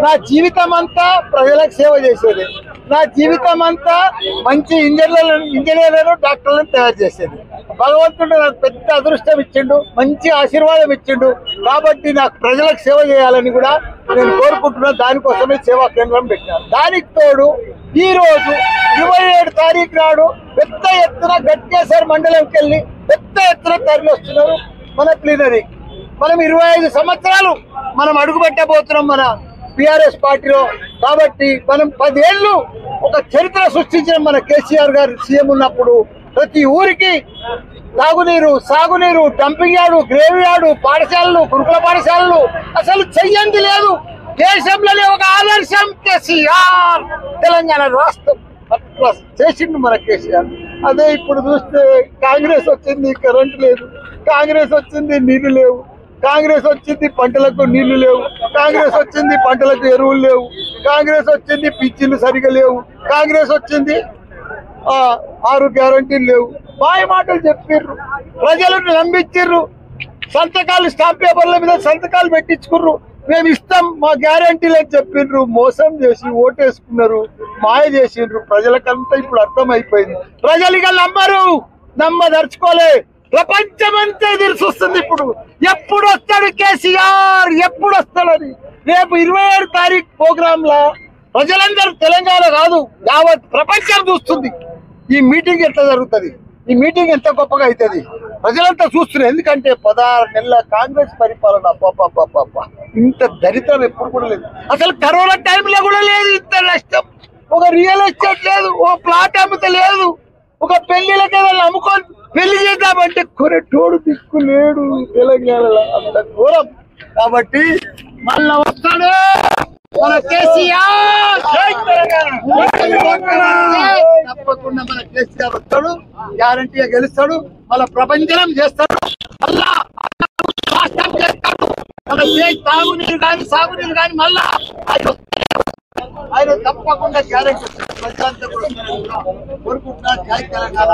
నా జీవితం అంతా ప్రజలకు సేవ చేసేది, నా జీవితం అంతా మంచి ఇంజనీర్లను డాక్టర్లను తయారు చేసేది. భగవంతుడు నాకు పెద్ద అదృష్టం ఇచ్చిండు, మంచి ఆశీర్వాదం ఇచ్చిండు. కాబట్టి నాకు ప్రజలకు సేవ చేయాలని కూడా నేను కోరుకుంటున్నా. దానికోసమే సేవా కేంద్రం పెట్టాను. దానికి తోడు ఈ రోజు 27 తారీఖు నాడు పెద్ద ఎత్తున గట్కేసర్ మండలంకి వెళ్ళి పెద్ద ఎత్తున తరలి వస్తున్నారు మన ప్లీనరీ. మనం 25 సంవత్సరాలు మనం అడుగుపెట్టబోతున్నాం మన టిఆర్ఎస్ పార్టీలో. కాబట్టి మనం 10 ఏళ్ళు ఒక చరిత్ర సృష్టించిన మన కేసీఆర్ గారు సీఎం ఉన్నప్పుడు ప్రతి ఊరికి తాగునీరు, సాగునీరు, డంపింగ్ యార్డు, గ్రేవ్ యార్డు, పాఠశాలలు, గురుకుల పాఠశాలలు అసలు చెయ్యంది లేదు. దేశంలోనే ఒక ఆదర్శం కేసీఆర్. తెలంగాణ రాష్ట్రం అట్లా చేసిండు మన కేసీఆర్. అదే ఇప్పుడు చూస్తే కాంగ్రెస్ వచ్చింది, కరెంటు లేదు. కాంగ్రెస్ వచ్చింది, నీళ్లు లేవు. కాంగ్రెస్ వచ్చింది, పంటలకు నీళ్లు లేవు. కాంగ్రెస్ వచ్చింది, పంటలకు ఎరువులు లేవు. కాంగ్రెస్ వచ్చింది, పింఛన్లు సరిగా లేవు. కాంగ్రెస్ వచ్చింది, 6 గ్యారంటీలు లేవు. బాయ్ మాటలు చెప్పిర్రు, ప్రజలను నమ్మించిర్రు. సంతకాలు స్టాంప్ పేపర్ల మీద సంతకాలు పెట్టించుకుర్రు. మేము ఇస్తాం మా గ్యారంటీలు అని చెప్పిండ్రు. మోసం చేసి ఓటేసుకున్నారు, మాయ చేసిండ్రు. ప్రజలకంతా ఇప్పుడు అర్థమైపోయింది. ప్రజలు ఇక నమ్మదలుచుకోలే. ప్రపంచమంతా ఎదురు చూస్తుంది ఇప్పుడు. ఎప్పుడు వస్తాడు కేసీఆర్, ఎప్పుడు వస్తాడని. రేపు 27 తారీఖు ప్రోగ్రామ్ లా ప్రజలందరూ, తెలంగాణ కాదు యావత్ ప్రపంచం చూస్తుంది ఈ మీటింగ్ ఎట్లా జరుగుతుంది, ఈ మీటింగ్ ఎంత గొప్పగా అవుతుంది. ప్రజలంతా చూస్తున్నారు. ఎందుకంటే 16 నెలల కాంగ్రెస్ పరిపాలన. ఇంత దరిద్రం ఎప్పుడు కూడా లేదు. అసలు కరోనా టైంలో కూడా లేదు ఇంత నష్టం. ఒక రియల్ ఎస్టేట్ లేదు, ఒక ప్లాట్ అమ్మితే లేదు, ఒక పెళ్లిళ్ళకి ఏదైనా అమ్ముకొని పెళ్లి చేద్దామంటే కొనేటోడు దిక్కు లేడు తెలంగాణలో. అంత ఘోరం. కాబట్టి మళ్ళా వస్తాడు మన కేసీఆర్. తప్పకుండా మన కేసీఆర్ వస్తాడు, గ్యారంటీగా గెలుస్తాడు, మళ్ళా ప్రపంచం చేస్తాడు, మళ్ళా రాష్ట్రం చేస్తాడు. మన తాగునీరు కానీ సాగునీరు కానీ మళ్ళా ఆయన తప్పకుండా గ్యారంటీ. ప్రజలంతా కూడా కోరుకుంటున్నారు. జై తెలంగాణ.